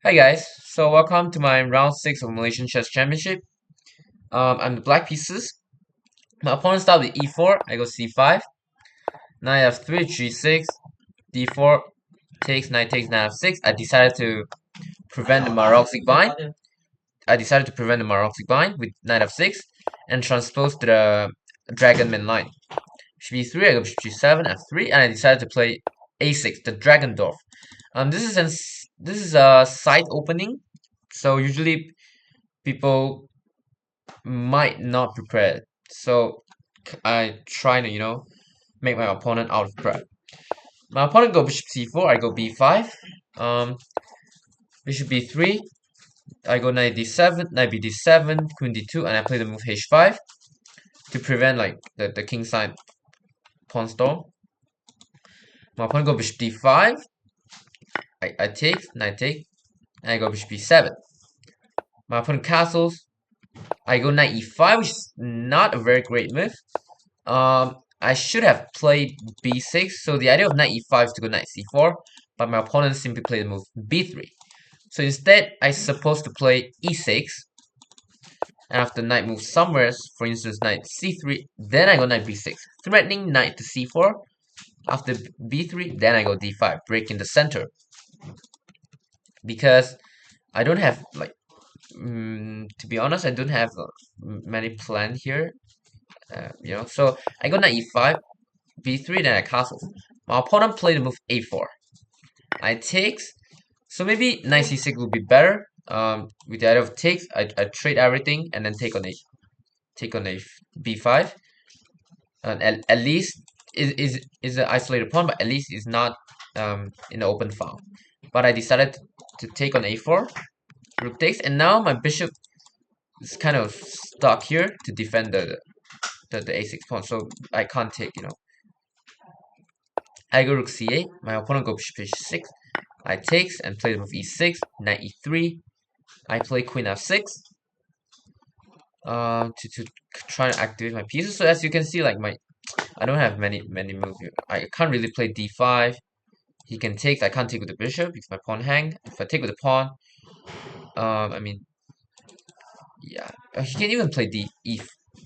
Hi guys, so welcome to my round 6 of Malaysian Chess Championship. I'm the black pieces. My opponent starts with e4, I go c5. Knight f3, g6, d4, takes, knight f6. I decided to prevent the Maroxic bind. With knight f6 and transpose to the dragon main line. Bishop e3, I go bishop g7, f3, and I decided to play a6, the dragon dwarf. This is a side opening, so usually people might not prepare. So I try to, make my opponent out of prep. My opponent go bishop c4, I go b5. Um, bishop b3, I go knight d7, knight bd7, queen d2, and I play the move h5 to prevent like the king side pawn storm. My opponent go bishop d5, I take, knight take, and I go bishop b7. My opponent castles, I go knight e5, which is not a very great move. I should have played b6, so the idea of knight e5 is to go knight c4, but my opponent simply played the move b3. So instead, I supposed to play e6, and after knight moves somewhere, for instance knight c3, then I go knight b6, threatening knight to c4. After b3, then I go d5, breaking the center. Because I don't have, like, to be honest, I don't have many plan here, so I go knight e5, b3, then I castle. My opponent played the move a4. I takes, so maybe knight c6 would be better. With the idea of takes, I trade everything and then take on a b5, and at least is an isolated pawn, but at least is not in the open file. But I decided to take on a4, rook takes, and now my bishop is kind of stuck here to defend the a6 pawn, so I can't take. I go rook c8, my opponent go bishop h6, I takes and play the move e6, knight e3, I play queen f6, to try to activate my pieces. So as you can see, like I don't have many moves here. I can't really play d5. He can take. I can't take with the bishop because my pawn hang. If I take with the pawn, I mean, yeah, he can even play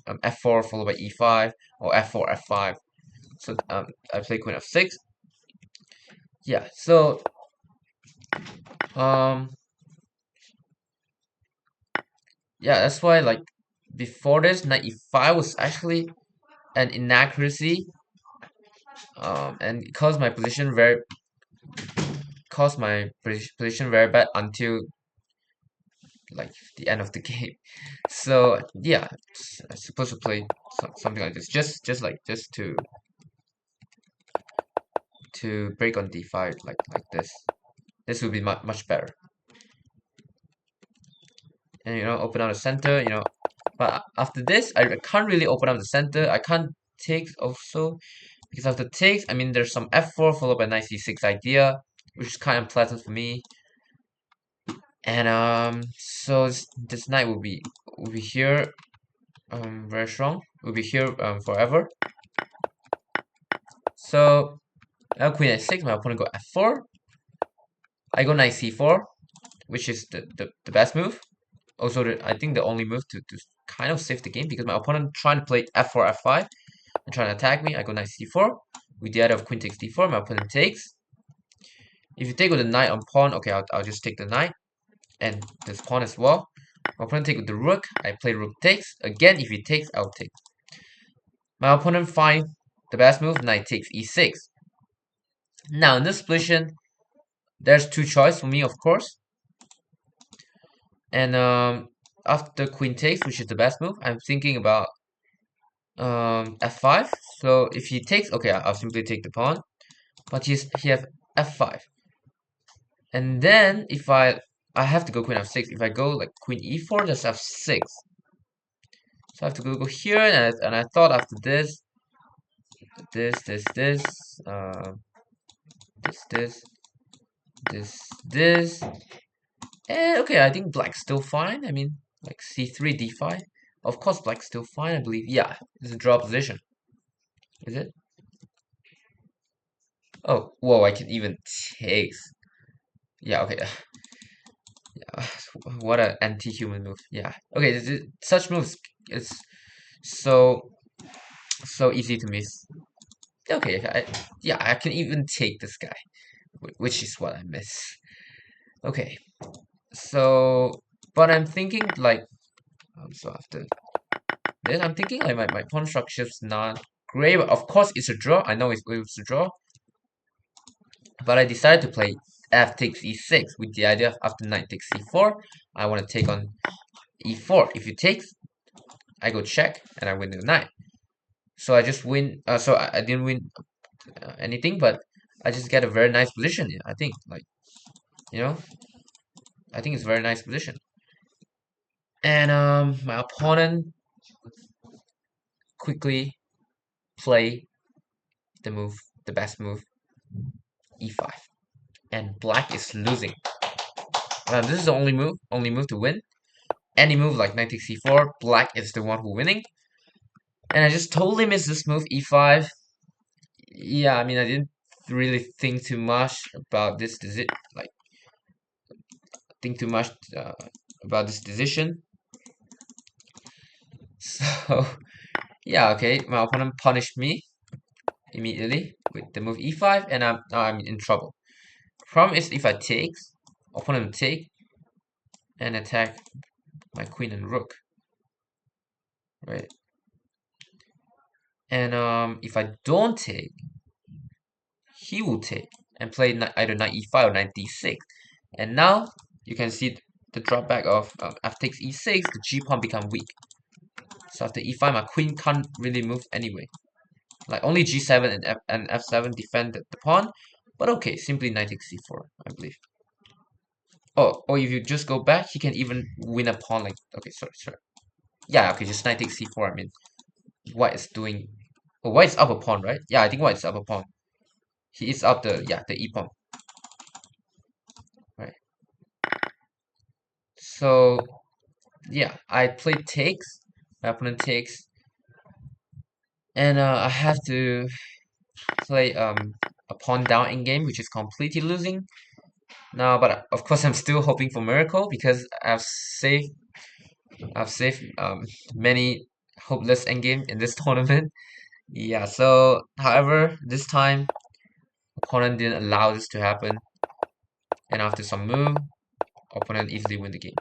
f4 followed by e5 or f4 f5. So I play queen f6. Yeah. So um yeah, that's why, like, before this knight e5 was actually an inaccuracy, and it caused my position very bad until like the end of the game. So yeah, I'm supposed to play something like this, just to break on d5, like this. This would be much better, and open out the center. But after this, I can't really open up the center. I can't take also because after takes, I mean, there's some f4 followed by knight c6 idea, which is kind of pleasant for me. And so this knight will be here, very strong. Will be here forever. So now queen a6, my opponent go f4. I go knight c4, which is the best move. Also, I think the only move to kind of save the game, because my opponent trying to play f4 f5 and trying to attack me. I go knight c4 with the idea of queen takes d4. My opponent takes. If you take with the knight on pawn, okay, I'll just take the knight and this pawn as well. My opponent take with the rook. I play rook takes. Again, if he takes, I'll take. My opponent finds the best move, knight takes e6. Now in this position, there's two choices for me, of course. And after queen takes, which is the best move, I'm thinking about f5. So if he takes, okay, I'll simply take the pawn. But he has f5. And then if I have to go queen f6. If I go like queen e4, that's f6. So I have to go here, and I thought after this, this, this. And okay, I think black's still fine. I mean, like c3, d5. Of course, black's still fine, I believe. Yeah, it's a draw position. Is it? Oh, whoa, I can even take. Yeah, okay. What an anti-human move. Yeah. Okay, such moves it's so so easy to miss. Okay, yeah, I can even take this guy, which is what I miss. Okay, so but I'm thinking like so after this, I'm thinking like my pawn structure's not great. But of course, it's a draw. I know it's a draw, but I decided to play f takes e6 with the idea of after knight takes c4, I want to take on e4. If it takes, I go check and I win the knight. So I just win. So I didn't win anything, but I just get a very nice position. I think like you know, I think it's a very nice position. And my opponent quickly play the move, the best move, e5, and black is losing. This is the only move to win. Any move like knight takes c4, black is the one who winning. And I just totally missed this move, e5. Yeah, I mean, I didn't really think too much about this decision, like, think too much about this decision. So, yeah, okay, my opponent punished me immediately with the move e5, and now I'm in trouble. Problem is, if I take, opponent take, and attack my queen and rook, right? And if I don't take, he will take and play either knight e5 or knight d6. And now you can see the drop back of f takes e6, the g pawn become weak. So after e5, my queen can't really move anyway. Like only g7 and f7 defend the pawn. But okay, simply knight takes c4, I believe. Oh, or if you just go back, he can even win a pawn like, okay, sorry. Yeah, okay, just knight takes c4, I mean, white is doing, oh, white is up a pawn, right? Yeah, I think white is up a pawn. He is up the e pawn, right? So, yeah, I played takes, my opponent takes, and I have to play a pawn down in game, which is completely losing. Now, but of course, I'm still hoping for miracle because I've saved many hopeless endgame in this tournament. Yeah, so however, this time opponent didn't allow this to happen, and after some move, opponent easily win the game.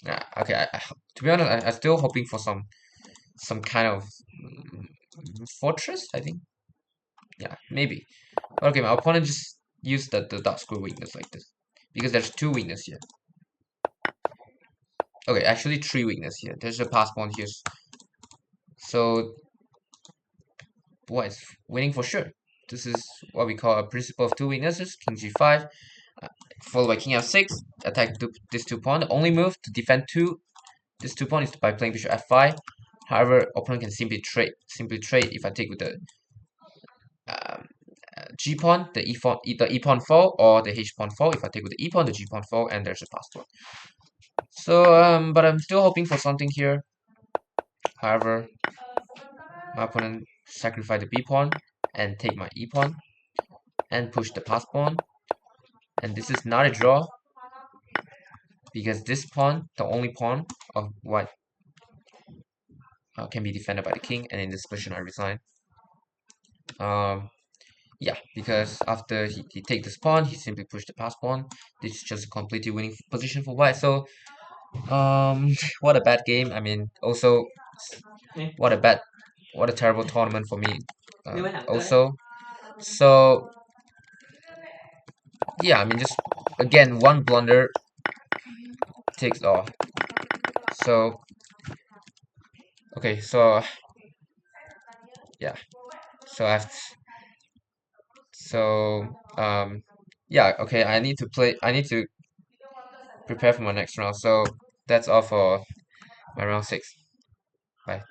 Yeah, okay. To be honest, I'm still hoping for some kind of fortress. I think. Yeah, maybe. Okay, my opponent just used the dark square weakness like this because there's two weakness here. Okay, actually three weakness here. There's a pass pawn here. So white is winning for sure. This is what we call a principle of two weaknesses. King g5, followed by king f6. Attack this two pawn. The only move to defend this two pawn is by playing bishop f5. However, opponent can simply trade if I take with the um, g pawn, the e pawn fall, or the h pawn fall. If I take with the e pawn, the g pawn fall, and there's a pass pawn. So but I'm still hoping for something here. However, my opponent sacrifice the b pawn and take my e pawn and push the pass pawn. And this is not a draw because this pawn, the only pawn of white, can be defended by the king. And in this position, I resign. Yeah, because after he take this pawn, he simply push the pass pawn. This is just a completely winning position for white. So what a bad game. I mean, also what a terrible tournament for me. Also, so yeah, I mean, just again one blunder takes off. So okay, so yeah, so so yeah, okay, I need to prepare for my next round. So that's all for my round 6. Bye.